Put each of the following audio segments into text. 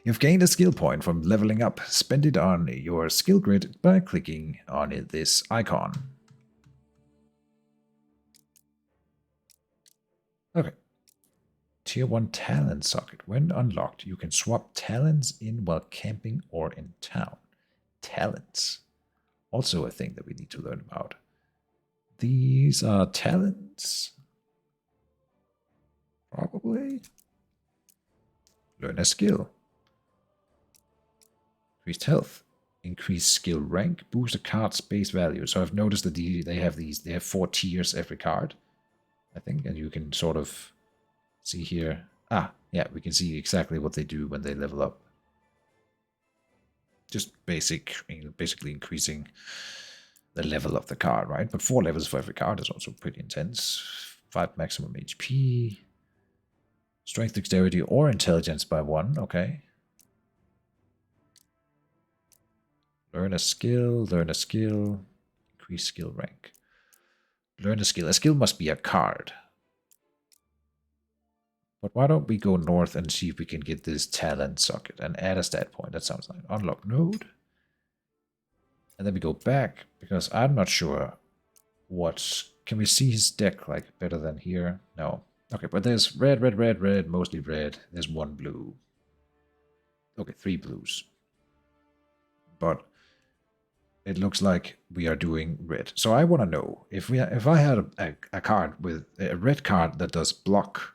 You've gained a skill point from leveling up. Spend it on your skill grid by clicking on this icon. Okay. Tier 1 talent socket. When unlocked, you can swap talents in while camping or in town. Talents. Also a thing that we need to learn about. These are talents. Probably. Learn a skill. Increased health. Increased skill rank. Boost a card's base value. So I've noticed that they have 4 tiers every card, I think, and you can sort of see here. Ah, yeah, we can see exactly what they do when they level up. Just basically increasing the level of the card, right? But 4 levels for every card is also pretty intense. 5 maximum HP. Strength, dexterity, or intelligence by 1, okay. Learn a skill, increase skill rank. Learn a skill. A skill must be a card. But why don't we go north and see if we can get this talent socket and add a stat point? That sounds like unlock node. And then we go back, because I'm not sure what... Can we see his deck like better than here? No. Okay, but there's red, red, red, red, mostly red. There's 1 blue. Okay, 3 blues. But it looks like we are doing red. So I want to know, if I had a card with a red card that does block,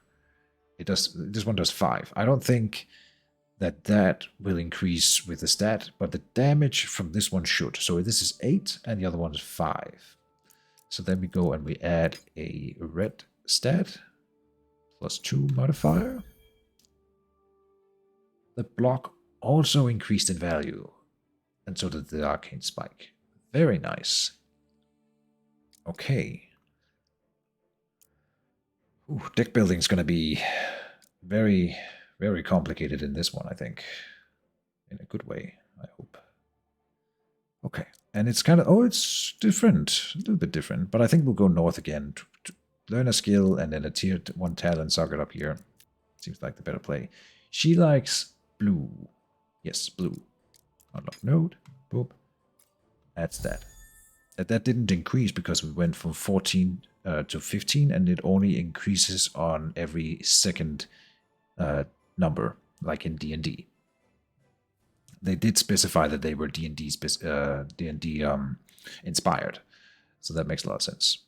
this one does 5. I don't think that will increase with the stat, but the damage from this one should. So this is 8 and the other one is 5. So then we go and we add a red stat +2 modifier. The block also increased in value, and so did the arcane spike. Very nice. Okay. Ooh, deck building is going to be very, very complicated in this one, I think. In a good way, I hope. Okay. And it's kind of, it's different. A little bit different. But I think we'll go north again to learn a skill and then a tier 1 talent socket up here. Seems like the better play. She likes blue. Yes, blue. Unlock node. Boop. Adds that. That didn't increase because we went from 14 to 15, and it only increases on every second number, like in D&D. They did specify that they were D&D inspired, so that makes a lot of sense.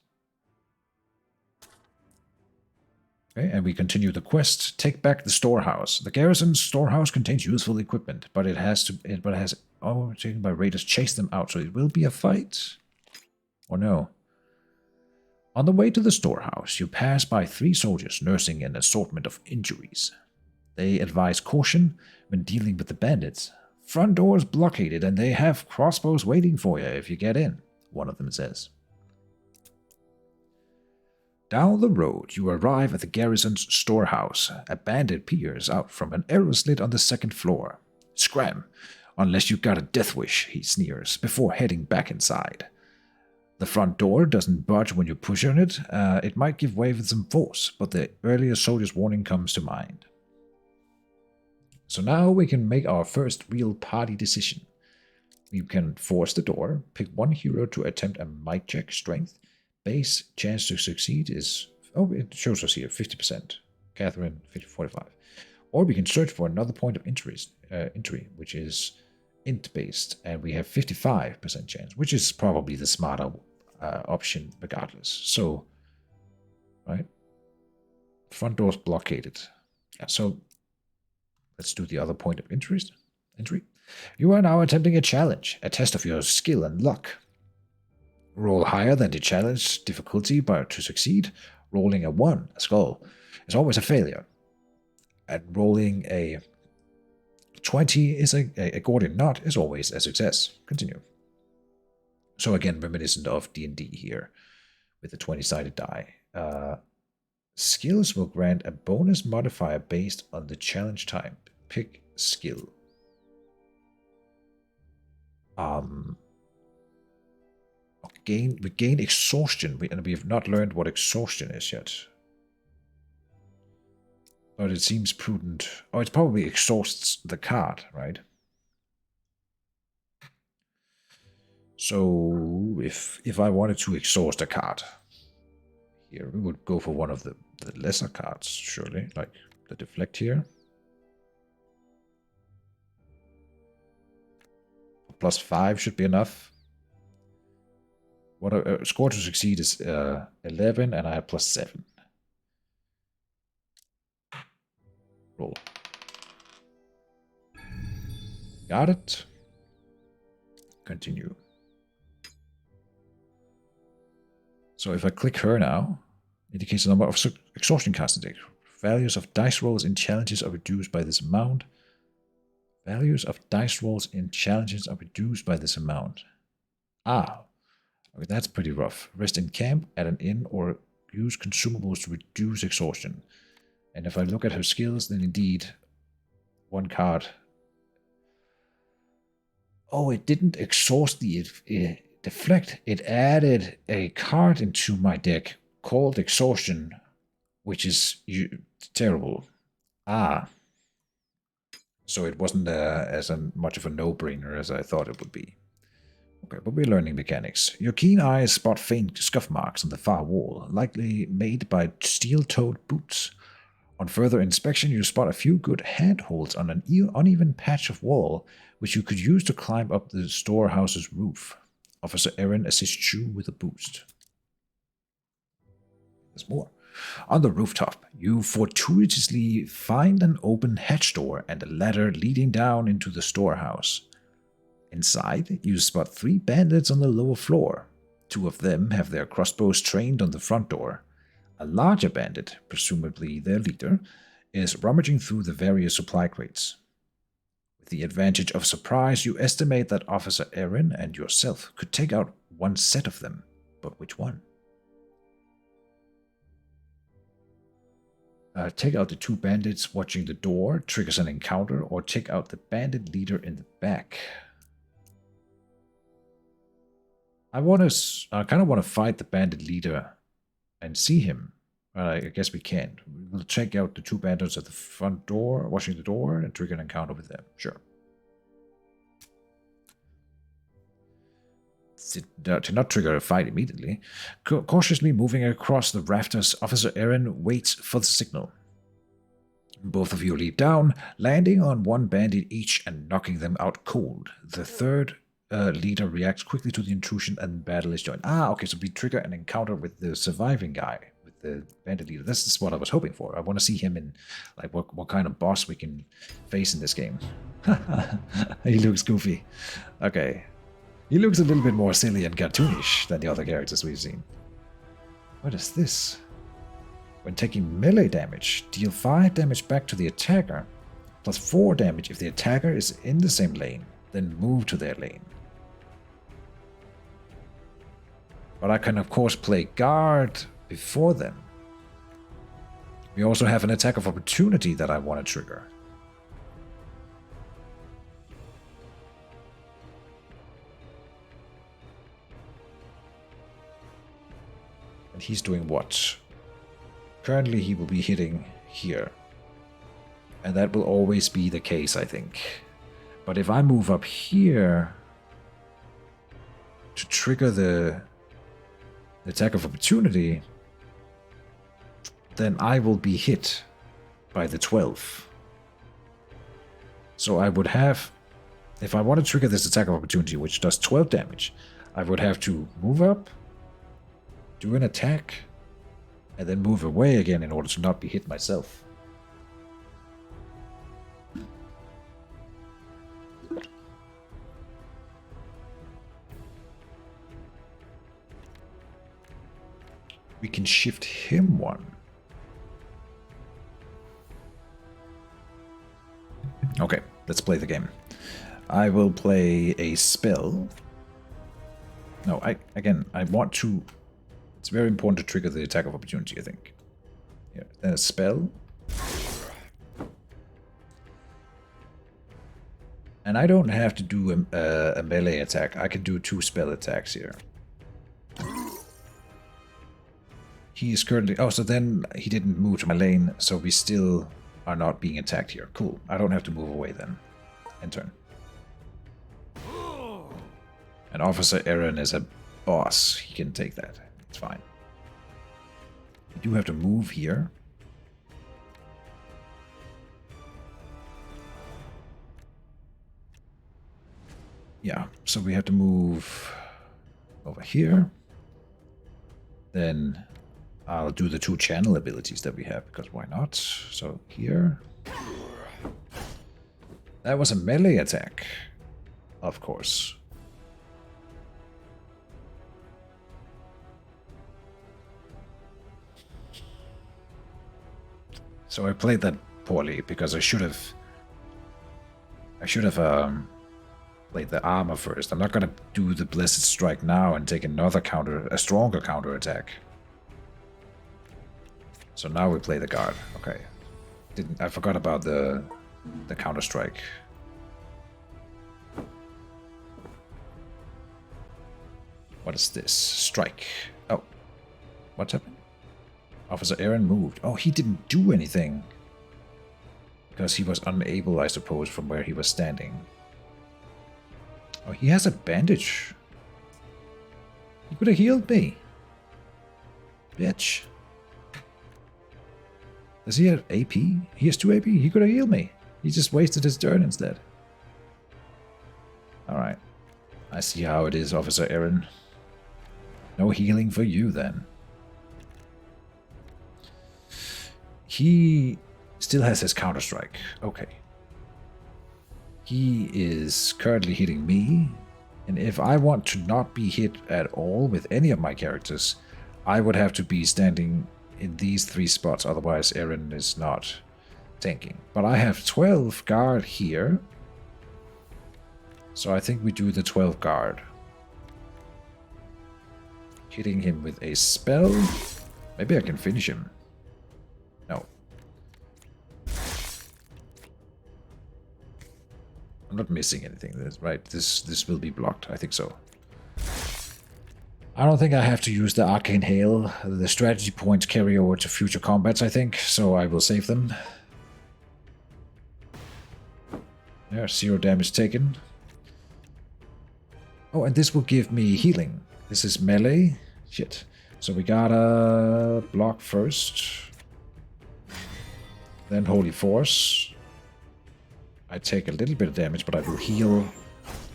Okay, and we continue the quest. Take back the storehouse. The Garrison's storehouse contains useful equipment, but it has overtaken by raiders. Chase them out, so it will be a fight. Or no? On the way to the storehouse, you pass by 3 soldiers nursing an assortment of injuries. They advise caution when dealing with the bandits. Front door's blockaded, and they have crossbows waiting for you if you get in, one of them says. Down the road, you arrive at the Garrison's storehouse. A bandit peers out from an arrow slit on the 2nd floor. Scram, unless you got a death wish, he sneers, before heading back inside. The front door doesn't budge when you push on it. It might give way with some force, but the earlier soldier's warning comes to mind. So now we can make our first real party decision. We can force the door, pick 1 hero to attempt a might check, strength. Base chance to succeed is, it shows us here, 50%. Catherine, 45. Or we can search for another point of entry, which is int-based, and we have 55% chance, which is probably the smarter option regardless. So, right? Front door's blockaded. Yeah, so let's do the other point of entry. You are now attempting a challenge, a test of your skill and luck. Roll higher than the challenge difficulty to succeed. Rolling a 1, a skull, is always a failure. And rolling a 20 is a Gordian knot is always a success. Continue. So again, reminiscent of D&D here with the 20-sided die. Skills will grant a bonus modifier based on the challenge type. Pick skill. We gain exhaustion, and we have not learned what exhaustion is yet. But it seems prudent. Oh, it probably exhausts the card, right? So if I wanted to exhaust a card, here we would go for one of the lesser cards, surely, like the deflect here. +5 should be enough. What a score to succeed is 11, and I have +7. Roll. Got it. Continue. So if I click her now, indicates the number of exhaustion cards in deck. Values of dice rolls in challenges are reduced by this amount. Values of dice rolls in challenges are reduced by this amount. Ah, okay, that's pretty rough. Rest in camp, at an inn, or use consumables to reduce exhaustion. And if I look at her skills, then indeed, one card. Oh, it didn't exhaust the deflect. It added a card into my deck called Exhaustion, which is terrible. Ah. So it wasn't as much of a no-brainer as I thought it would be. Okay, but we're learning mechanics. Your keen eyes spot faint scuff marks on the far wall, likely made by steel-toed boots. On further inspection, you spot a few good handholds on an uneven patch of wall, which you could use to climb up the storehouse's roof. Officer Aaron assists you with a boost. There's more. On the rooftop, you fortuitously find an open hatch door and a ladder leading down into the storehouse. Inside, you spot 3 bandits on the lower floor. 2 of them have their crossbows trained on the front door. A larger bandit, presumably their leader, is rummaging through the various supply crates. With the advantage of surprise, you estimate that Officer Aaron and yourself could take out one set of them, but which one? Take out the 2 bandits watching the door, triggers an encounter, or take out the bandit leader in the back. I kind of want to fight the bandit leader and see him. Well, I guess we can't. We'll check out the 2 bandits at the front door, watching the door, and trigger an encounter with them. Sure. To not trigger a fight immediately, cautiously moving across the rafters, Officer Aaron waits for the signal. Both of you leap down, landing on 1 bandit each and knocking them out cold. The third leader reacts quickly to the intrusion and battle is joined. Ah, okay, so we trigger an encounter with the surviving guy, with the bandit leader. This is what I was hoping for. I want to see him in, like, what kind of boss we can face in this game. He looks goofy. Okay. He looks a little bit more silly and cartoonish than the other characters we've seen. What is this? When taking melee damage, deal 5 damage back to the attacker, plus 4 damage if the attacker is in the same lane, then move to their lane. But I can of course play guard before them. We also have an attack of opportunity that I want to trigger. And he's doing what? Currently he will be hitting here. And that will always be the case, I think. But if I move up here to trigger the attack of opportunity, then I will be hit by the 12. So I would have, if I want to trigger this attack of opportunity, which does 12 damage, I would have to move up, do an attack, and then move away again in order to not be hit myself. We can shift him 1. Okay, let's play the game. I will play a spell. No, I want to... It's very important to trigger the attack of opportunity, I think. Yeah, then a spell. And I don't have to do a melee attack. I can do 2 spell attacks here. He is currently... Oh, so then he didn't move to my lane, so we still are not being attacked here. Cool. I don't have to move away then. End turn. And Officer Aaron is a boss. He can take that. It's fine. We do have to move here. Yeah, so we have to move over here. Then I'll do the 2 channel abilities that we have, because why not? So here. That was a melee attack, of course. So I played that poorly because I should have played the armor first. I'm not gonna do the Blessed Strike now and take a stronger counter attack. So now we play the guard. Okay. I forgot about the counter strike. What is this? Strike. Oh. What's happened? Officer Aaron moved. Oh, he didn't do anything. Because he was unable, I suppose, from where he was standing. Oh, he has a bandage. He could have healed me. Bitch. Does he have AP? He has 2 AP? He could have healed me. He just wasted his turn instead. Alright. I see how it is, Officer Aaron. No healing for you, then. He still has his counter-strike. Okay. He is currently hitting me. And if I want to not be hit at all with any of my characters, I would have to be standing in these 3 spots. Otherwise, Aaron is not tanking. But I have 12 guard here. So I think we do the 12 guard. Hitting him with a spell. Maybe I can finish him. No. I'm not missing anything. That's right. This will be blocked. I think so. I don't think I have to use the Arcane Hail. The strategy points carry over to future combats, I think, so I will save them. There, 0 damage taken. Oh, and this will give me healing. This is melee. Shit. So we gotta block first. Then Holy Force. I take a little bit of damage, but I will heal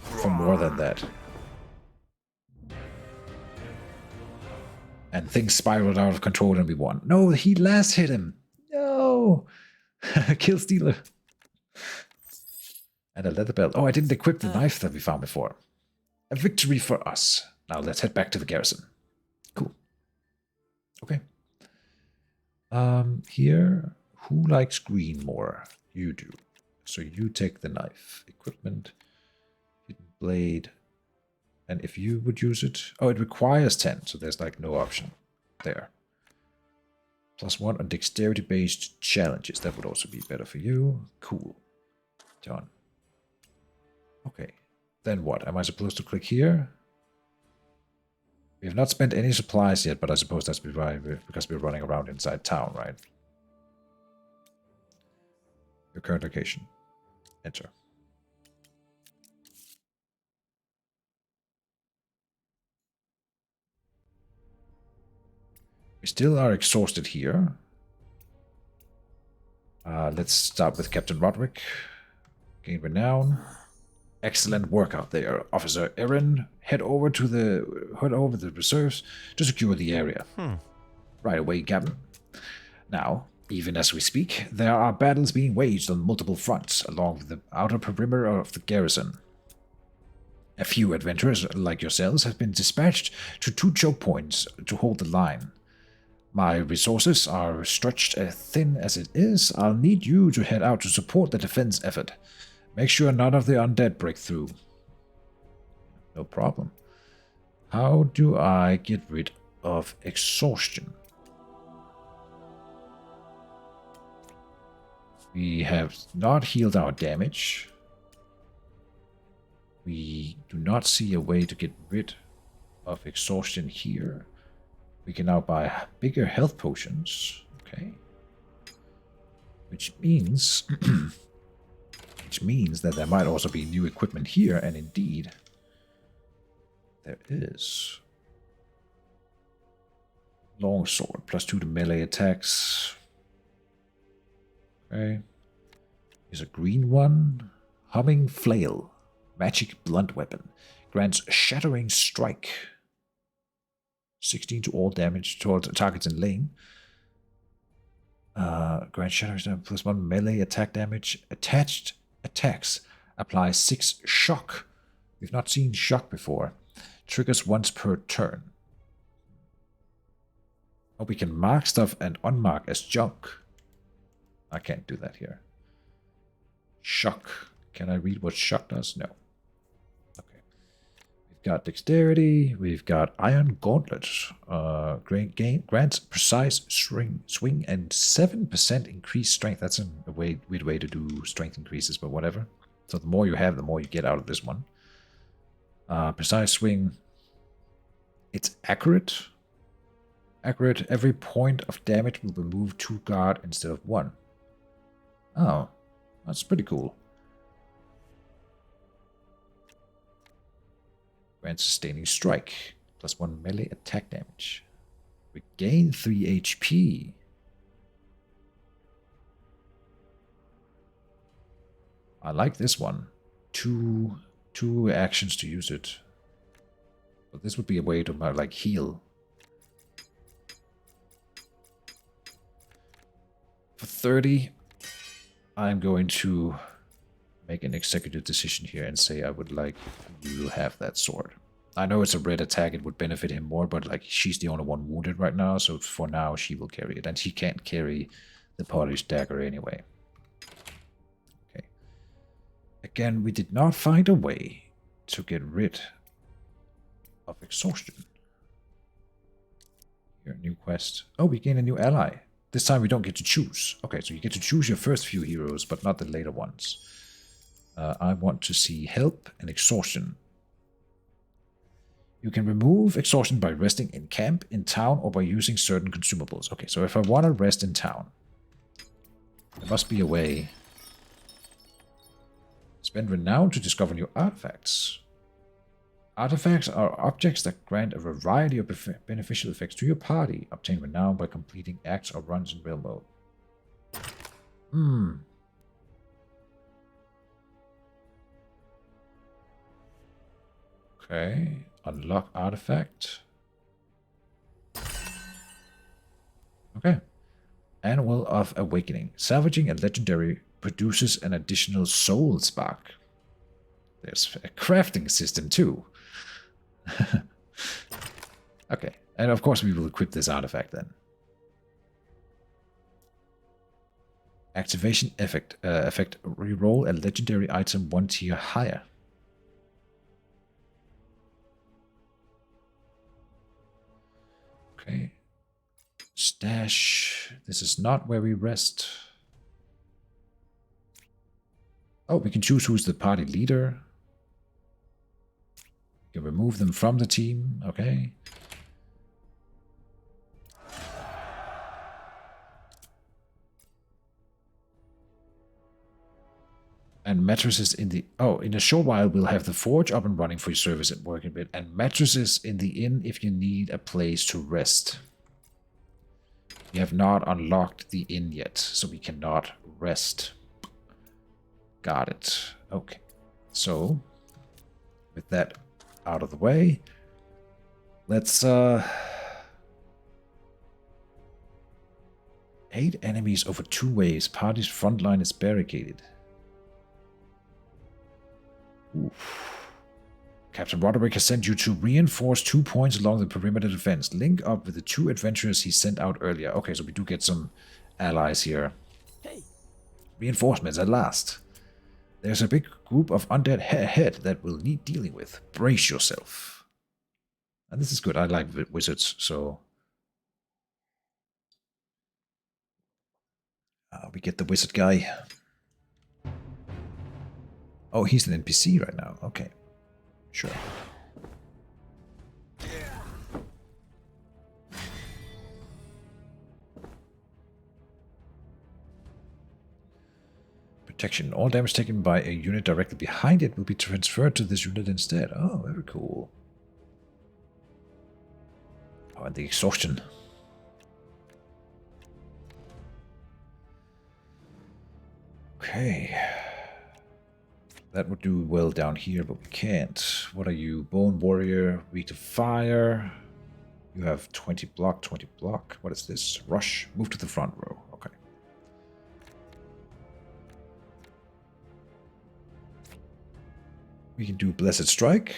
for more than that. And things spiraled out of control and we won. No, he last hit him. No. Kill Stealer. And a leather belt. Oh, I didn't equip the knife that we found before. A victory for us. Now let's head back to the garrison. Cool. Okay. Here, who likes green more? You do. So you take the knife. Equipment. Hidden blade. And if you would use it... Oh, it requires 10, so there's like no option there. +1 on dexterity-based challenges. That would also be better for you. Cool. Done. Okay. Then what? Am I supposed to click here? We have not spent any supplies yet, but I suppose that's because we're running around inside town, right? Your current location. Enter. We still are exhausted here. Let's start with Captain Roderick. Gain renown. Excellent work out there, Officer Aaron. Head over the reserves to secure the area. Right away, Captain. Now, even as we speak, there are battles being waged on multiple fronts along the outer perimeter of the garrison. A few adventurers like yourselves have been dispatched to 2 choke points to hold the line. My resources are stretched as thin as it is. I'll need you to head out to support the defense effort. Make sure none of the undead break through. No problem. How do I get rid of exhaustion? We have not healed our damage. We do not see a way to get rid of exhaustion here. We can now buy bigger health potions. Okay. Which means... which means that there might also be new equipment here, and indeed... there is... Longsword, +2 to melee attacks. Okay. Here's a green one. Humming Flail. Magic blunt weapon. Grants shattering strike. 16 to all damage towards targets in lane. Grants shattering strike +1 melee attack damage. Attached attacks apply 6 shock. We've not seen shock before. Triggers once per turn. Oh, we can mark stuff and unmark as junk. I can't do that here. Shock. Can I read what shock does? No. Okay. We've got dexterity. We've got iron gauntlet. Grants precise swing and 7% increased strength. That's a weird way to do strength increases, but whatever. So the more you have, the more you get out of this one. Precise swing. It's accurate. Accurate. Every point of damage will be moved 2 guard instead of 1. Oh, that's pretty cool. Grants sustaining strike. +1 melee attack damage. Regain 3 HP. I like this one. Two actions to use it. But this would be a way to like heal. For 30, I'm going to make an executive decision here and say I would like you to have that sword. I know it's a red attack, it would benefit him more, but like she's the only one wounded right now, so for now she will carry it. And she can't carry the polished dagger anyway. Okay. Again, we did not find a way to get rid of exhaustion. Here, new quest. Oh, we gain a new ally. This time we don't get to choose. Okay, so you get to choose your first few heroes, but not the later ones. I want to see help and exhaustion. You can remove exhaustion by resting in camp, in town, or by using certain consumables. Okay, so if I want to rest in town, there must be a way. Spend renown to discover new artifacts. Artifacts are objects that grant a variety of beneficial effects to your party. Obtain renown by completing acts or runs in real mode. Okay. Unlock artifact. Okay. Annual of Awakening. Salvaging a legendary produces an additional soul spark. There's a crafting system too. Okay, and of course we will equip this artifact then. Activation effect. Reroll a legendary item 1 tier higher. Okay. Stash. This is not where we rest. Oh, we can choose who's the party leader. You can remove them from the team. Okay. And mattresses in the... Oh, in a short while we'll have the forge up and running for your service and work a bit. And mattresses in the inn if you need a place to rest. We have not unlocked the inn yet, so we cannot rest. Got it. Okay. So, with that out of the way, let's 8 enemies over 2 waves. Party's front line is barricaded. Oof. Captain Roderick has sent you to reinforce 2 points along the perimeter defense. Link up with the 2 adventurers he sent out earlier. Okay, so we do get some allies here. Hey. Reinforcements at last. There's a big group of undead ahead that will need dealing with. Brace yourself. And this is good. I like wizards, so... we get the wizard guy. Oh, he's an NPC right now. Okay. Sure. Protection. All damage taken by a unit directly behind it will be transferred to this unit instead. Oh, very cool. Oh, and the exhaustion. Okay. That would do well down here, but we can't. What are you? Bone Warrior, weak to fire. You have 20 block, 20 block. What is this? Rush. Move to the front row. Okay. We can do Blessed Strike.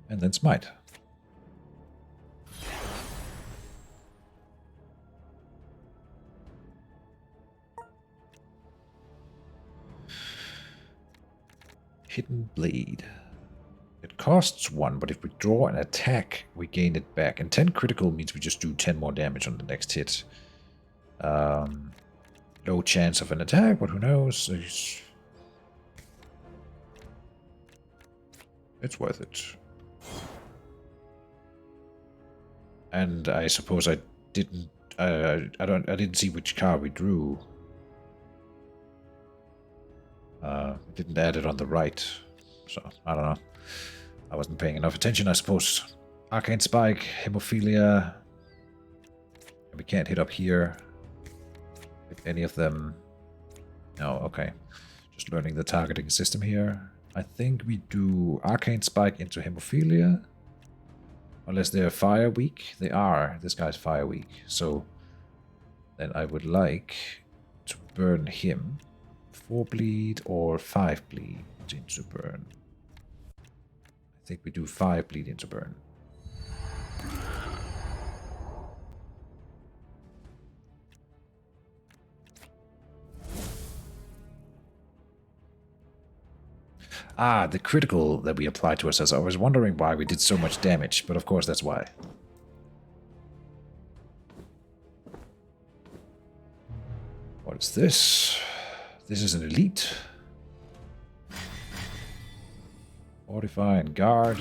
And then Smite. Hidden Blade. It costs 1, but if we draw an attack, we gain it back. And 10 critical means we just do 10 more damage on the next hit. Low chance of an attack, but who knows? It's worth it. And I suppose I didn't. I didn't see which card we drew. Didn't add it on the right, so I don't know. I wasn't paying enough attention, I suppose. Arcane Spike, Hemophilia. We can't hit up here with any of them. No, okay. Just learning the targeting system here. I think we do Arcane Spike into Hemophilia. Unless they're fire weak. They are. This guy's fire weak. So then I would like to burn him. 4 bleed or 5 bleed into burn. I think we do 5 bleed into burn. Ah, the critical that we applied to us. I was wondering why we did so much damage, but of course that's why. What is this? This is an elite. Fortify and guard.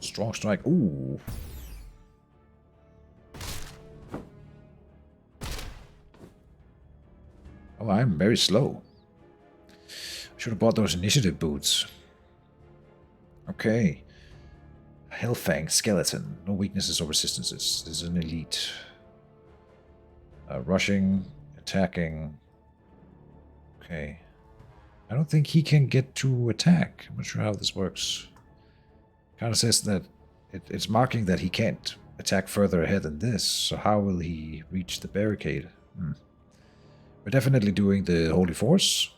Strong strike. Ooh. Oh, I'm very slow. Should have bought those initiative boots. Okay. Hellfang skeleton. No weaknesses or resistances. This is an elite. Rushing. Attacking. Okay. I don't think he can get to attack. I'm not sure how this works. Kind of says that it's marking that he can't attack further ahead than this. So how will he reach the barricade? We're definitely doing the Holy Force.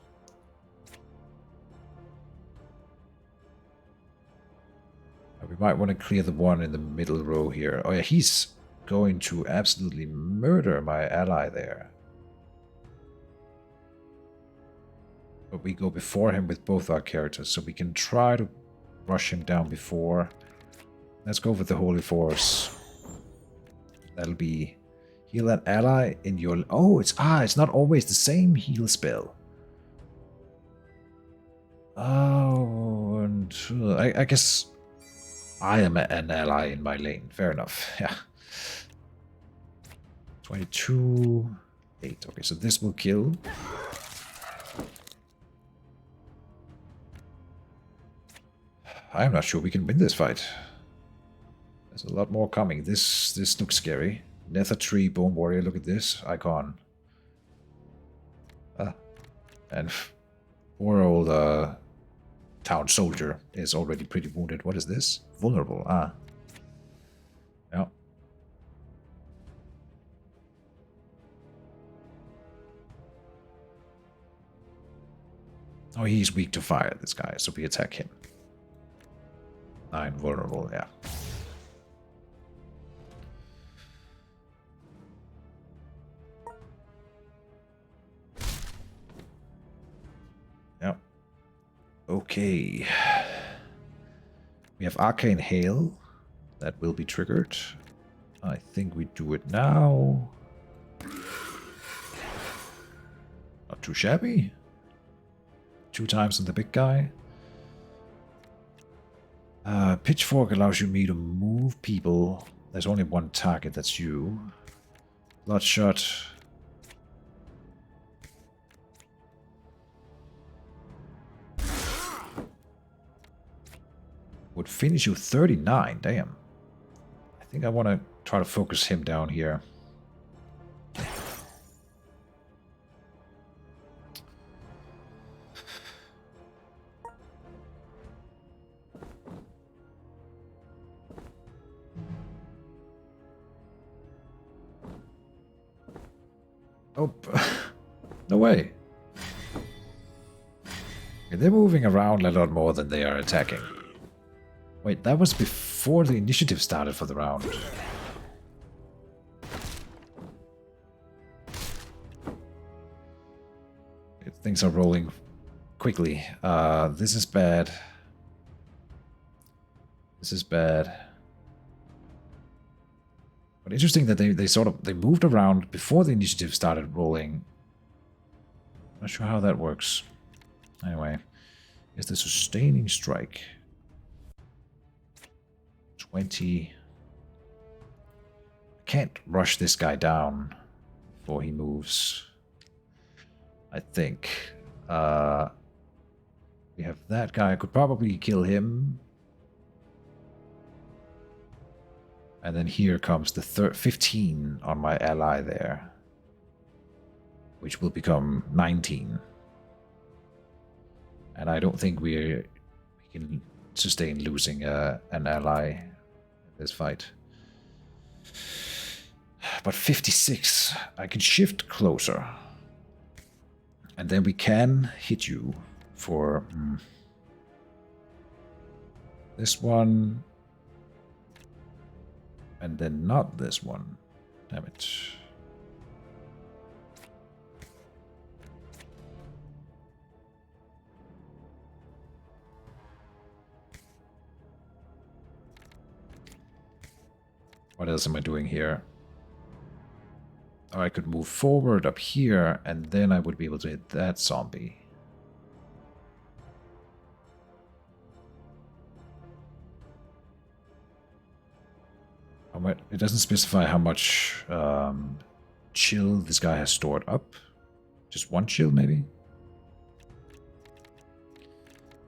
We might want to clear the one in the middle row here. Oh yeah, he's going to absolutely murder my ally there. But we go before him with both our characters, so we can try to rush him down before. Let's go with the Holy Force. That'll be heal an ally in your... Oh, it's not always the same heal spell. Oh, and I guess I am an ally in my lane. Fair enough. Yeah. 22, 8. Okay, so this will kill. I'm not sure we can win this fight. There's a lot more coming. This looks scary. Nether Tree, Bone Warrior, look at this icon. And poor old town soldier is already pretty wounded. What is this? Vulnerable. Yeah. Oh, he's weak to fire, this guy, so we attack him. 9 vulnerable, yeah. Yeah. Okay. We have Arcane Hail. That will be triggered. I think we do it now. Not too shabby. 2 times on the big guy. Pitchfork allows me to move people There's only one target, that's you. Bloodshot. Would finish you 39, damn. I think I want to try to focus him down here. Oh, no way. Okay, they're moving around a lot more than they are attacking. Wait, that was before the initiative started for the round. Things are rolling quickly. This is bad. This is bad. But interesting that they moved around before the initiative started rolling. Not sure how that works. Anyway, is the sustaining strike 20? I can't rush this guy down before he moves. I think we have that guy. I could probably kill him. And then here comes the 15 on my ally there, which will become 19. And I don't think we can sustain losing an ally in this fight. But 56, I can shift closer. And then we can hit you for this one. And then not this one. Damn it. What else am I doing here? Oh, I could move forward up here, and then I would be able to hit that zombie. It doesn't specify how much chill this guy has stored up. Just one chill, maybe?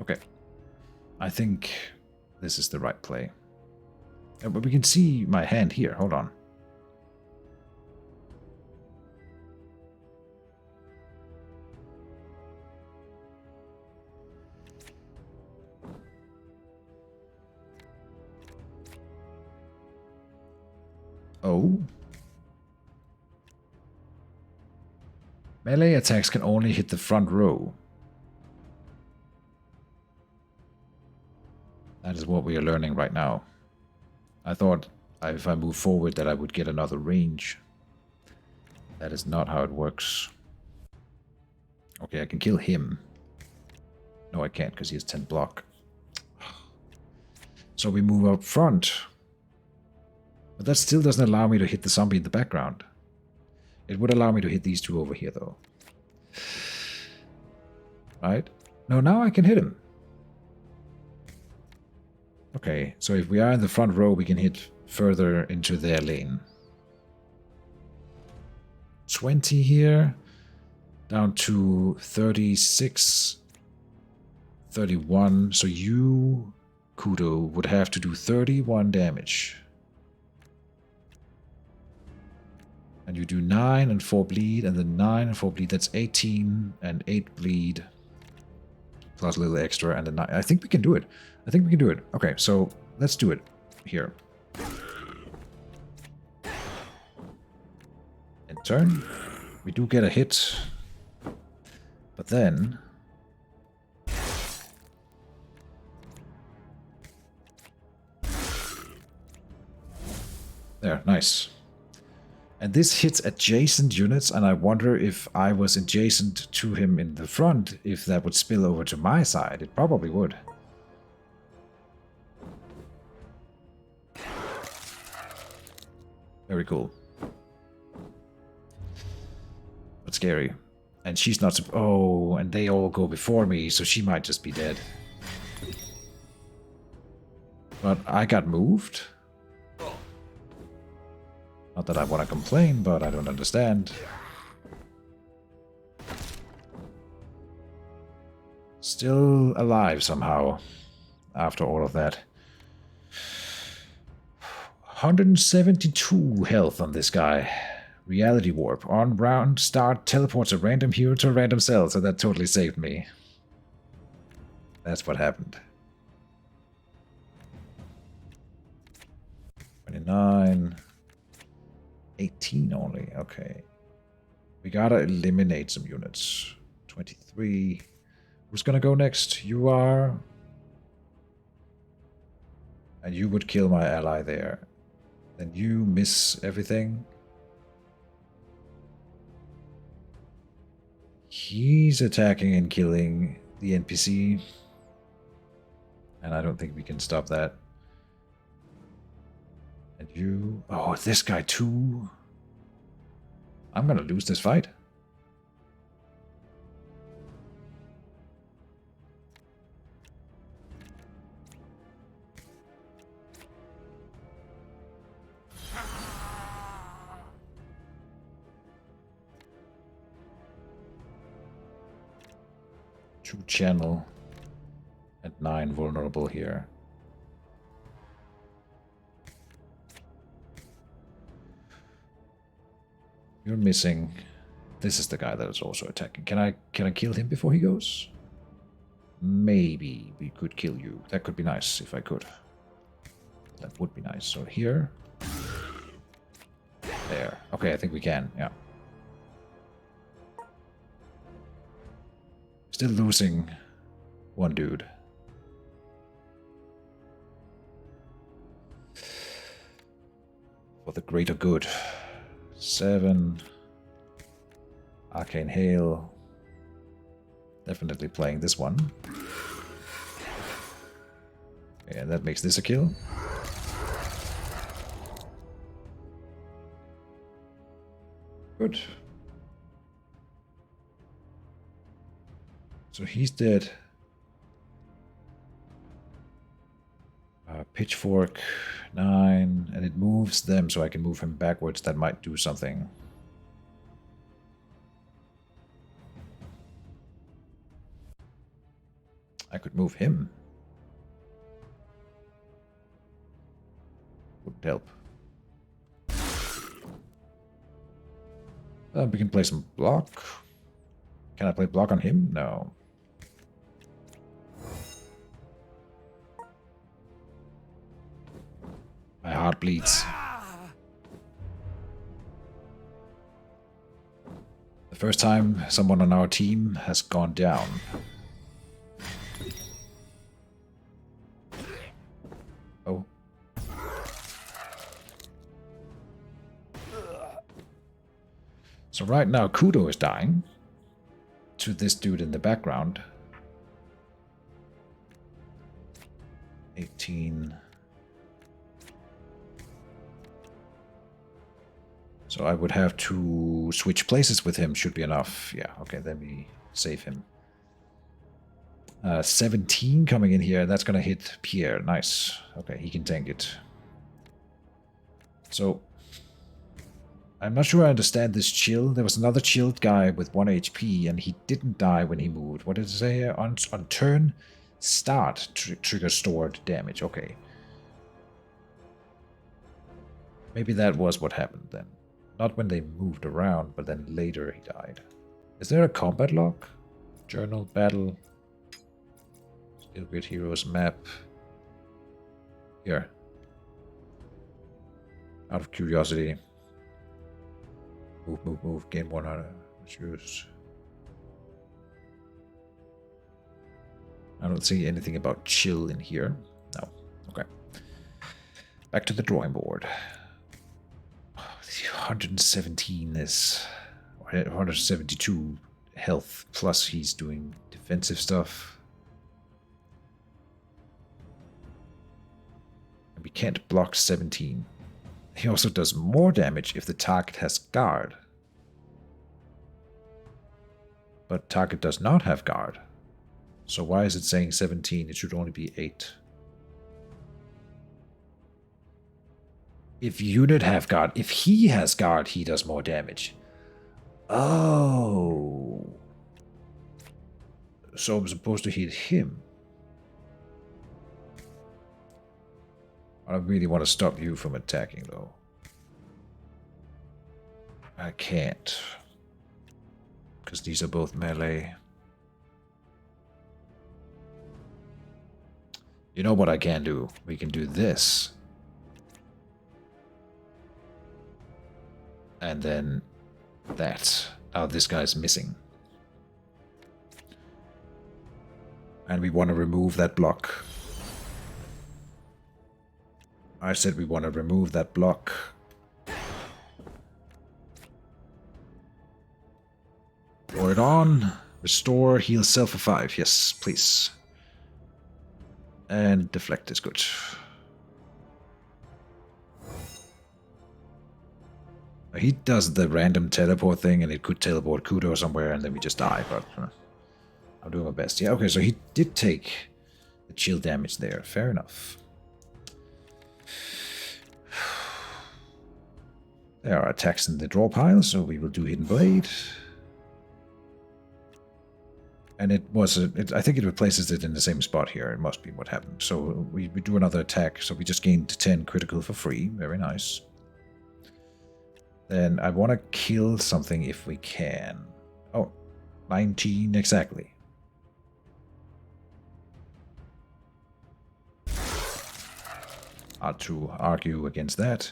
Okay. I think this is the right play. But we can see my hand here. Hold on. Oh. Melee attacks can only hit the front row. That is what we are learning right now. I thought if I move forward that I would get another range. That is not how it works. Okay, I can kill him. No, I can't because he has 10 block. So we move up front. But that still doesn't allow me to hit the zombie in the background. It would allow me to hit these two over here, though. Right? No, now I can hit him. Okay, so if we are in the front row, we can hit further into their lane. 20 here. Down to 36. 31. So you, Kudo, would have to do 31 damage. And you do 9 and 4 bleed, and then 9 and 4 bleed. That's 18 and 8 bleed. Plus a little extra, and then 9. I think we can do it. I think we can do it. Okay, so let's do it here. In turn, we do get a hit. But then... there, nice. And this hits adjacent units, and I wonder if I was adjacent to him in the front, if that would spill over to my side. It probably would. Very cool. But scary. And she's not... oh, and they all go before me, so she might just be dead. But I got moved. Not that I want to complain, but I don't understand. Still alive somehow after all of that. 172 health on this guy. Reality warp. On round start teleports a random hero to a random cell, so that totally saved me. That's what happened. 29. 18 only. Okay. We gotta eliminate some units. 23. Who's gonna go next? You are. And you would kill my ally there. Then you miss everything. He's attacking and killing the NPC. And I don't think we can stop that. And you... Oh, this guy too. I'm gonna lose this fight. Two channel and 9 vulnerable here. You're missing. This is the guy that is also attacking. Can I kill him before he goes? Maybe we could kill you. That could be nice if I could. That would be nice. So here. There. Okay, I think we can. Yeah. Still losing one dude. For the greater good. 7. Arcane Hail. Definitely playing this one. Yeah, that makes this a kill. Good. So he's dead. Pitchfork 9, and it moves them, so I can move him backwards. That might do something. I could move him. Wouldn't help. We can play some block. Can I play block on him? No. My heart bleeds. The first time someone on our team has gone down. Oh. So right now Kudo is dying to this dude in the background. 18. So I would have to switch places with him, should be enough. Yeah, okay, then we save him. 17 coming in here, that's gonna hit Pierre, nice. Okay, he can tank it. So, I'm not sure I understand this chill. There was another chilled guy with 1 HP, and he didn't die when he moved. What did it say here? On turn, start, trigger stored damage, okay. Maybe that was what happened then. Not when they moved around, but then later he died. Is there a combat log? Journal, battle. Still Weird Heroes map. Here. Out of curiosity. Move, move, move. Gain 100. Choose. I don't see anything about chill in here. No. Okay. Back to the drawing board. 117 is 172 health, plus he's doing defensive stuff. And we can't block 17. He also does more damage if the target has guard. But target does not have guard. So why is it saying 17? It should only be 8. If unit have guard, if he has guard, he does more damage. Oh. So I'm supposed to hit him. I don't really want to stop you from attacking, though. I can't. Because these are both melee. You know what I can do? We can do this. And then that. Now this guy's missing. And we want to remove that block. I said we want to remove that block. Throw it on. Restore, heal self for 5. Yes, please. And deflect is good. He does the random teleport thing, and it could teleport Kudo somewhere, and then we just die, but I'm doing my best. Yeah, okay, so he did take the chill damage there. Fair enough. There are attacks in the draw pile, so we will do Hidden Blade. And it was, I think it replaces it in the same spot here. It must be what happened. So we do another attack, so we just gained 10 critical for free. Very nice. Then I want to kill something if we can. Oh, 19 exactly. Hard to argue against that.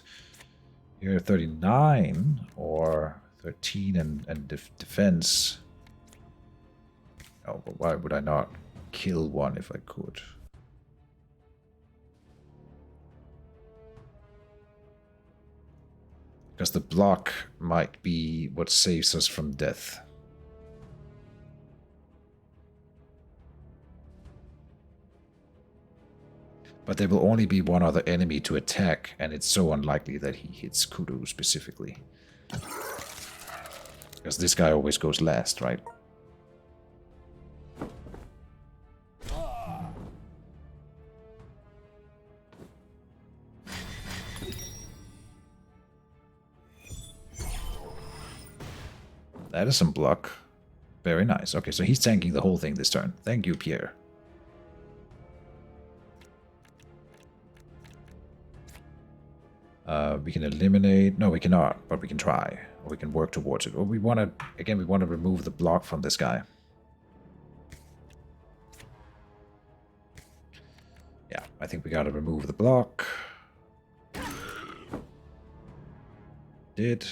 Here 39 or 13 and defense. Oh, but why would I not kill one if I could? Because the block might be what saves us from death. But there will only be one other enemy to attack, and it's so unlikely that he hits Kudo specifically. Because this guy always goes last, right? That is some block. Very nice. Okay, so he's tanking the whole thing this turn. Thank you, Pierre. We can eliminate... No, we cannot, but we can try. Or we can work towards it. Or we want to... Again, we want to remove the block from this guy. Yeah, I think we got to remove the block. Did...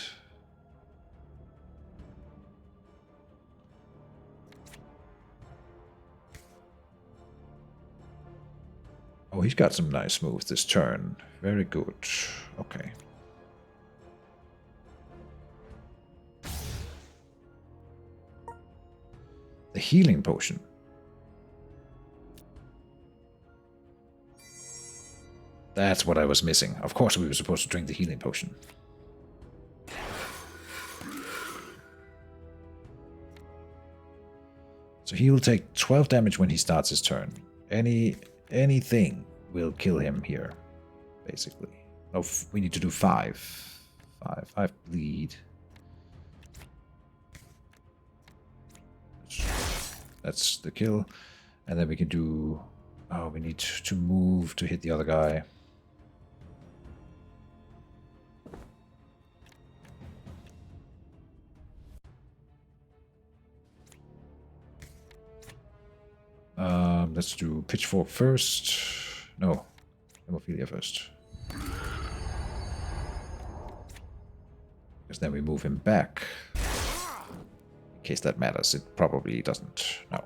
Oh, he's got some nice moves this turn. Very good. Okay. The healing potion. That's what I was missing. Of course we were supposed to drink the healing potion. So he will take 12 damage when he starts his turn. Anything will kill him here, basically. No, we need to do 5. 5 bleed. That's the kill. And then we can do... Oh, we need to move to hit the other guy. Let's do Pitchfork first. No, Hemophilia first. Because then we move him back. In case that matters, it probably doesn't. No.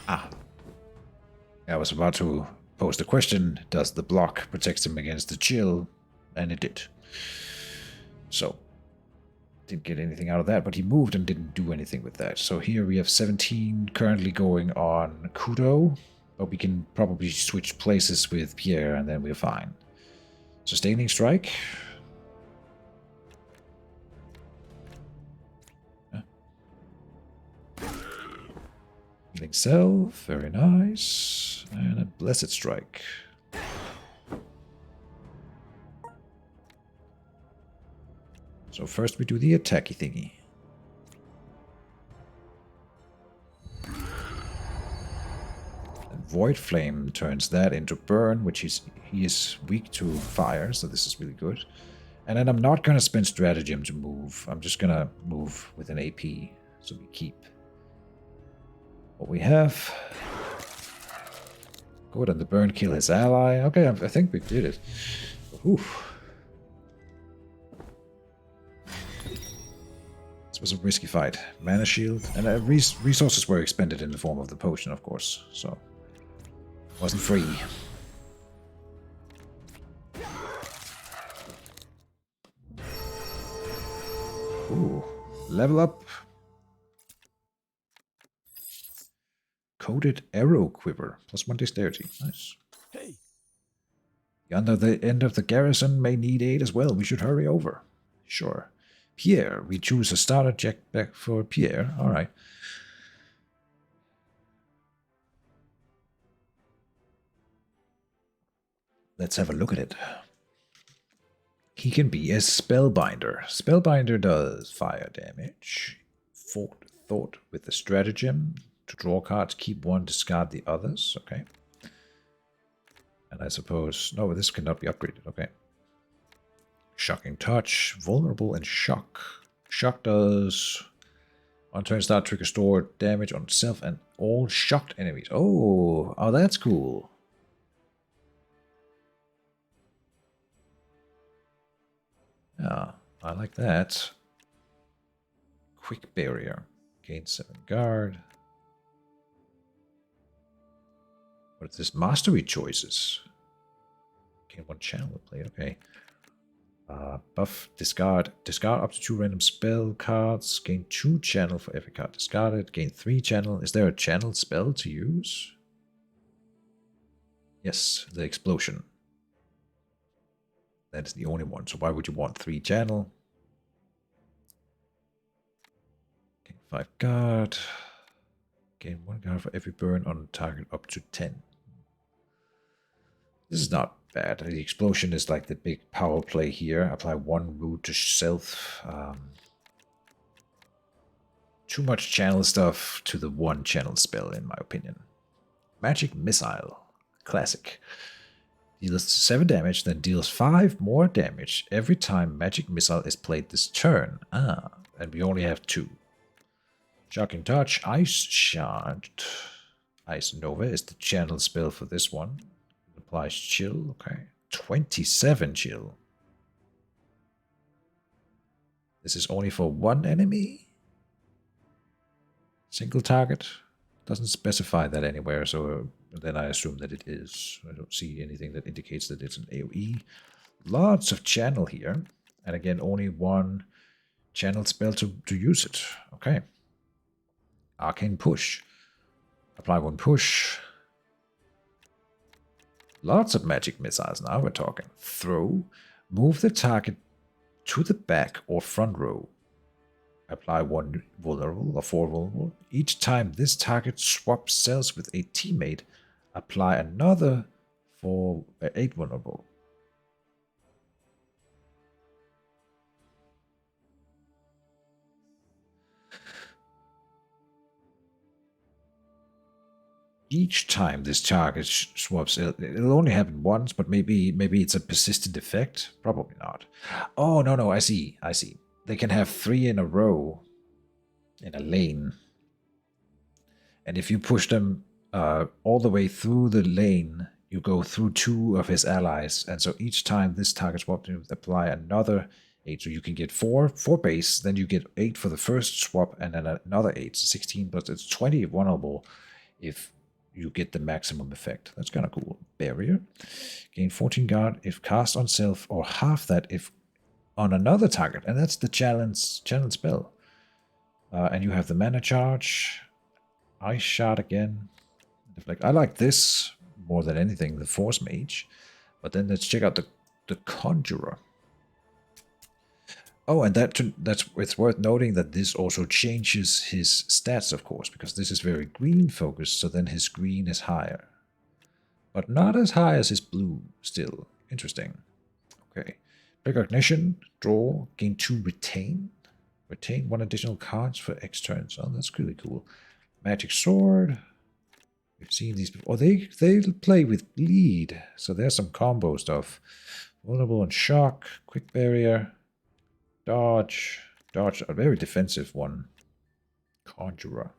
Ah. I was about to pose the question, does the block protect him against the chill? And it did. So, didn't get anything out of that, but he moved and didn't do anything with that. So here we have 17 currently going on Kudo, but we can probably switch places with Pierre and then we're fine. Sustaining strike. Healing self, very nice. And a blessed strike. So first we do the attacky thingy. And Void Flame turns that into burn, which he is weak to fire, so this is really good. And then I'm not going to spend stratagem to move. I'm just going to move with an AP, so we keep what we have. Good, and the burn kill his ally. Okay, I think we did it. Oof. This was a risky fight. Mana shield, and resources were expended in the form of the potion, of course, so it wasn't free. Ooh, level up. Coated arrow quiver, +1 dexterity. Nice. Hey. Yonder the end of the garrison may need aid as well. We should hurry over. Sure. Pierre, we choose a starter check back for Pierre. Alright. Let's have a look at it. He can be a spellbinder. Spellbinder does fire damage. Thought with the stratagem. To draw cards, keep one, discard the others. Okay. And I suppose... No, this cannot be upgraded. Okay. Shocking touch. Vulnerable and shock. Shock does... On turn start, trigger store damage on itself and all shocked enemies. Oh, that's cool. Yeah, I like that. Quick barrier. Gain 7 guard. What is this? Mastery choices. Gain 1 channel play. Okay. Buff, discard up to 2 random spell cards. Gain 2 channel for every card discarded. Gain 3 channel. Is there a channel spell to use? Yes, the explosion. That is the only one. So why would you want 3 channel? Gain 5 guard. Gain 1 guard for every burn on target up to 10. This is not bad. The explosion is like the big power play here. Apply 1 root to self. Too much channel stuff to the 1 channel spell, in my opinion. Magic Missile. Classic. Deals 7 damage, then deals 5 more damage every time Magic Missile is played this turn. And we only have 2. Shocking Touch. Ice Shard. Ice Nova is the channel spell for this one. Applies chill, okay. 27 chill. This is only for 1 enemy? Single target? Doesn't specify that anywhere, so then I assume that it is. I don't see anything that indicates that it's an AoE. Lots of channel here. And again, only 1 channel spell to use it. Okay. Arcane Push. Apply 1 push. Lots of magic missiles now we're talking. Throw. Move the target to the back or front row. Apply 1 vulnerable or 4 vulnerable. Each time this target swaps cells with a teammate, apply another for 8 vulnerable. Each time this target swaps, it'll only happen once, but maybe it's a persistent effect. Probably not. Oh, no, I see. They can have 3 in a row in a lane. And if you push them all the way through the lane, you go through 2 of his allies. And so each time this target swaps, you apply another 8. So you can get 4 base, then you get 8 for the first swap, and then another 8. So 16, but it's 20 vulnerable if you get the maximum effect. That's kind of cool. Barrier. Gain 14 guard if cast on self, or half that if on another target. And that's the channel spell. And you have the mana charge. Ice Shard again. I like this more than anything, the Force Mage. But then let's check out the Conjurer. Oh, and that's it's worth noting that this also changes his stats, of course, because this is very green focused, so then his green is higher. But not as high as his blue, still. Interesting. Okay. Recognition, draw, gain 2 retain. Retain 1 additional cards for X turns. Oh, that's really cool. Magic sword. We've seen these before. Oh, they play with bleed, so there's some combo stuff. Vulnerable and shock, quick barrier, dodge, a very defensive one. Conjurer.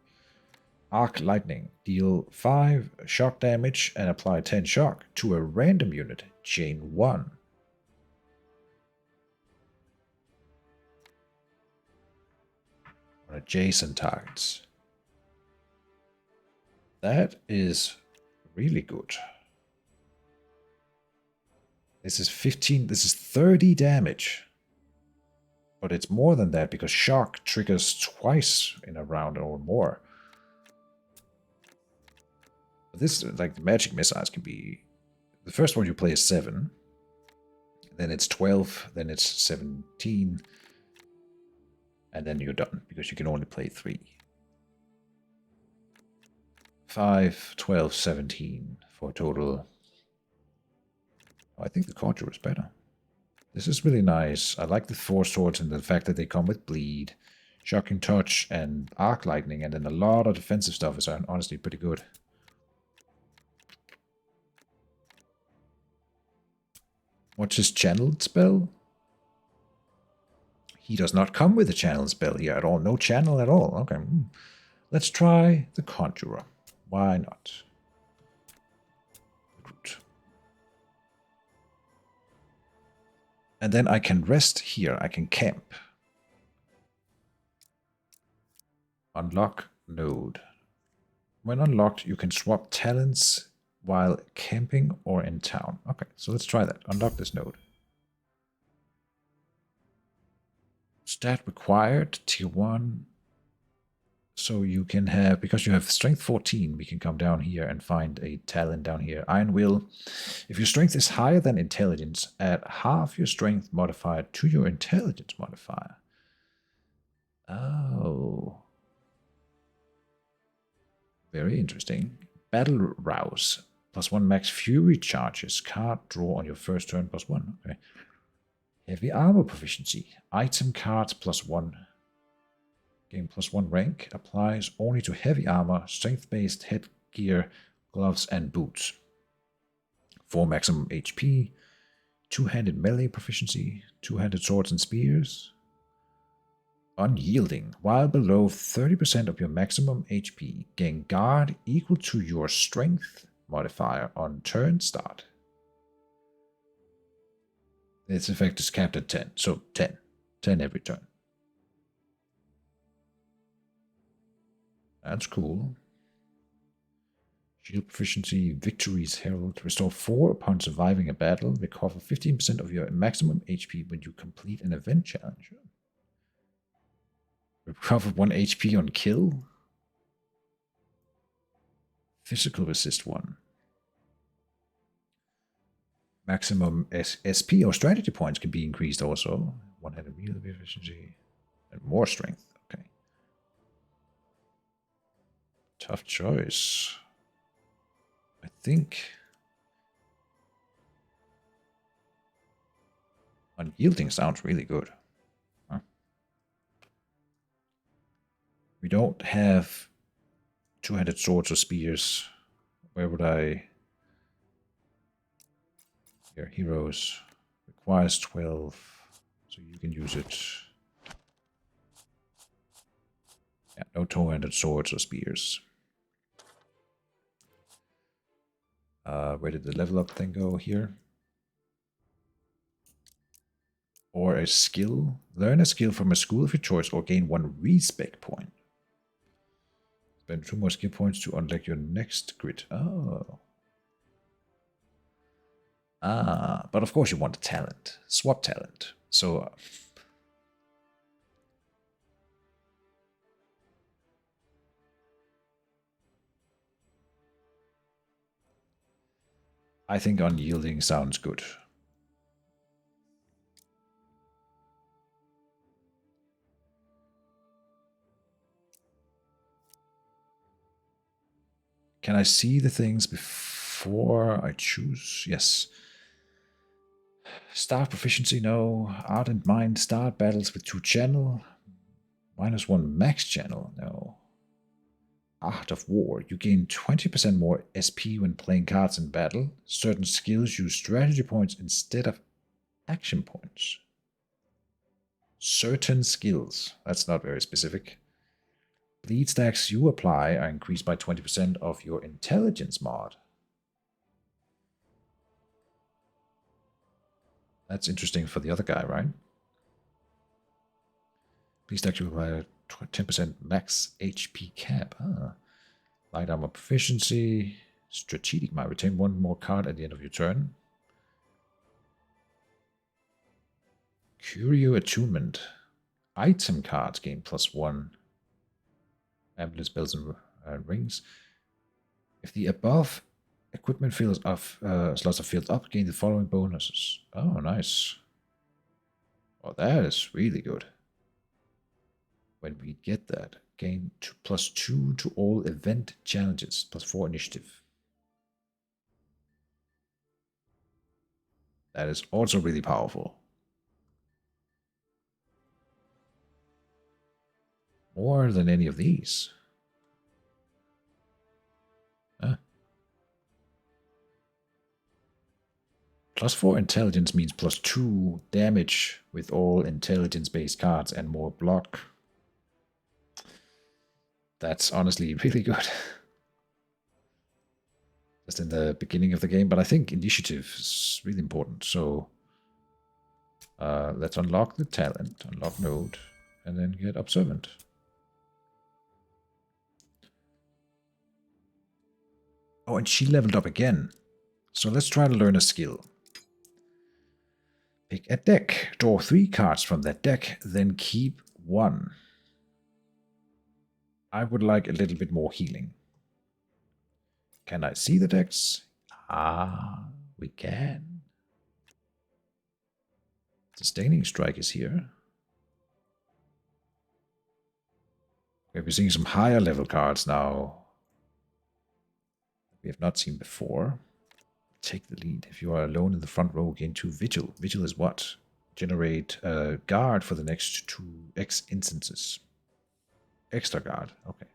Arc lightning. Deal 5 shock damage and apply 10 shock to a random unit. Chain 1. On adjacent targets. That is really good. This is 15, this is 30 damage. But it's more than that because shock triggers twice in a round or more. But this, like the magic missiles can be, the first one you play is 7. Then it's 12, then it's 17. And then you're done because you can only play 3. 5, 12, 17 for a total. Oh, I think the Conjurer is better. This is really nice. I like the 4 swords and the fact that they come with bleed, shocking touch, and arc lightning, and then a lot of defensive stuff is honestly pretty good. What's his channeled spell? He does not come with a channeled spell here at all. No channel at all. Okay. Let's try the Conjurer. Why not? Good. And then I can rest here. I can camp. Unlock node. When unlocked, you can swap talents while camping or in town. Okay, so let's try that. Unlock this node. Stat required, tier 1. So you can have, because you have strength 14, we can come down here and find a talent down here. Iron Will. If your strength is higher than intelligence, add half your strength modifier to your intelligence modifier. Oh. Very interesting. Battle Rouse. +1 max fury charges. Card draw on your first turn +1. Okay. Heavy armor proficiency. Item cards +1. Gain +1 rank. Applies only to heavy armor, strength-based headgear, gloves, and boots. 4 maximum HP. Two-handed melee proficiency. Two-handed swords and spears. Unyielding. While below 30% of your maximum HP, gain guard equal to your strength modifier on turn start. Its effect is capped at 10, so 10. 10 every turn. That's cool. Shield proficiency, Victory's Herald. Restore 4 upon surviving a battle. Recover 15% of your maximum HP when you complete an event challenge. Recover 1 HP on kill. Physical resist 1. Maximum SP or strategy points can be increased also. 1-handed melee efficiency. And more strength. Okay. Tough choice. I think unyielding sounds really good. Huh? We don't have two-handed swords or spears. Where would I... Here, heroes. Requires 12, so you can use it. Yeah, no two-handed swords or spears. Where did the level up thing go? Here. Or a skill. Learn a skill from a school of your choice or gain 1 respec point. Spend 2 more skill points to unlock your next grid. Oh. Ah, but of course you want a talent. Swap talent. So... I think unyielding sounds good. Can I see the things before I choose? Yes. Start proficiency, no. Art and mind, start battles with 2 channel. -1 max channel, no. Art of War. You gain 20% more SP when playing cards in battle. Certain skills use strategy points instead of action points. Certain skills. That's not very specific. Bleed stacks you apply are increased by 20% of your intelligence mod. That's interesting for the other guy, right? Bleed stacks you apply a 10% max HP cap. Light armor proficiency. Strategic might retain 1 more card at the end of your turn. Curio Attunement. Item cards gain +1. Amulets, bells, and rings. If the above equipment fields of slots are filled up, gain the following bonuses. Oh, nice. Oh, that is really good. When we get that, gain +2 to all event challenges, +4 initiative. That is also really powerful. More than any of these. +4 intelligence means +2 damage with all intelligence-based cards and more block. That's honestly really good. Just in the beginning of the game, but I think initiative is really important. So let's unlock the talent, unlock node, and then get observant. Oh, and she leveled up again. So let's try to learn a skill. Pick a deck. Draw 3 cards from that deck, then keep 1. I would like a little bit more healing. Can I see the decks? Ah, we can. Sustaining Strike is here. We're seeing some higher level cards now we have not seen before. Take the lead. If you are alone in the front row, gain 2 Vigil. Vigil is what? Generate a guard for the next 2x instances. Extra guard. Okay.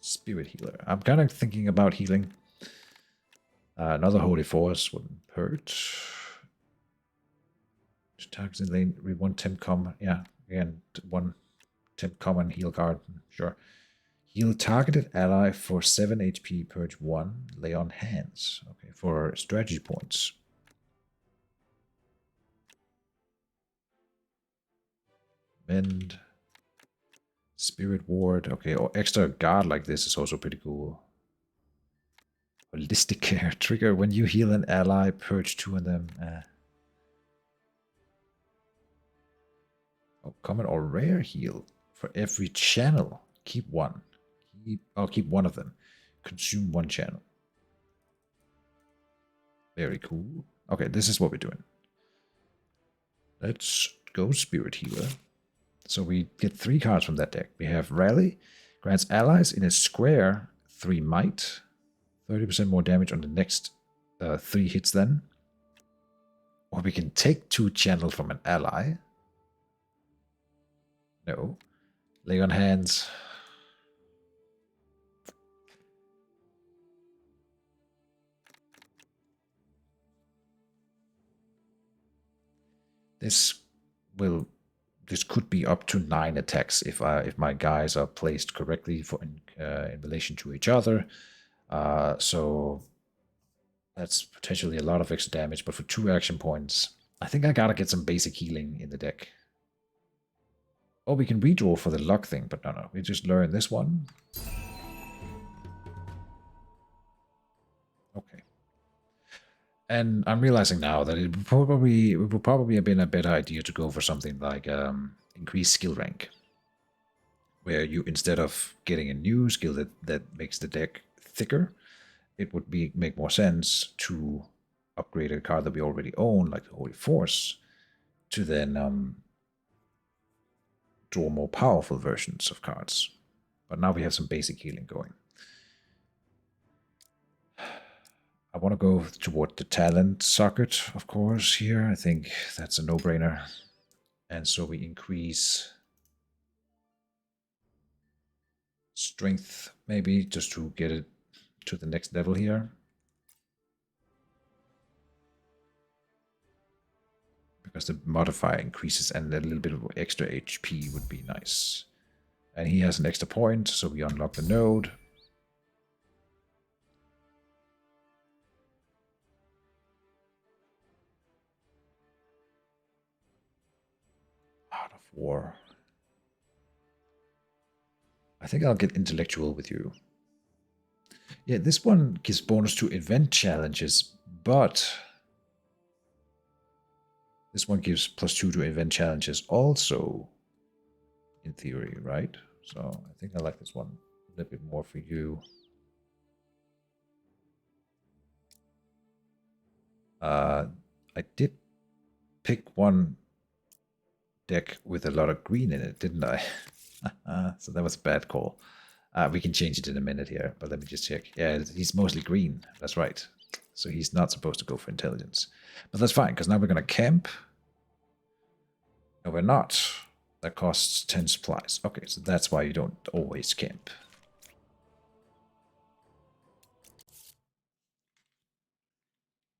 Spirit healer. I'm kind of thinking about healing. Another Holy Force wouldn't hurt. Targets in lane. We want temp com. Yeah, again, 1 temp common heal guard. Sure. Heal targeted ally for 7 HP, purge 1, lay on hands. Okay, for strategy points. Mend. Spirit ward. Okay, or extra guard like this is also pretty cool. Holistic care. Trigger when you heal an ally, purge 2 of them. Oh, common or rare heal. For every channel, keep 1. I'll keep 1 of them. Consume 1 channel. Very cool. Okay, this is what we're doing. Let's go Spirit Healer. So we get 3 cards from that deck. We have Rally. Grants allies in a square 3 might. 30% more damage on the next 3 hits then. Or we can take 2 channel from an ally. No. Lay on hands. This could be up to 9 attacks if my guys are placed correctly in relation to each other. So that's potentially a lot of extra damage. But for 2 action points, I think I gotta get some basic healing in the deck. Oh, we can redraw for the luck thing, but no, we just learn this one. Okay. And I'm realizing now that it would probably have been a better idea to go for something like increased skill rank, where you, instead of getting a new skill that makes the deck thicker, it would make more sense to upgrade a card that we already own, like the Holy Force, to then draw more powerful versions of cards. But now we have some basic healing going. I want to go toward the talent socket, of course, here. I think that's a no-brainer. And so we increase strength, maybe, just to get it to the next level here. Because the modifier increases and a little bit of extra HP would be nice. And he has an extra point, so we unlock the node. Art of War. I think I'll get intellectual with you. Yeah, this one gives bonus to event challenges, but this one gives +2 to event challenges also, in theory, right? So I think I like this one a little bit more for you. I did pick one deck with a lot of green in it, didn't I? So that was a bad call. We can change it in a minute here, but let me just check. Yeah, he's mostly green. That's right. So he's not supposed to go for intelligence. But that's fine, because now we're going to camp. No, we're not. That costs 10 supplies. Okay, so that's why you don't always camp.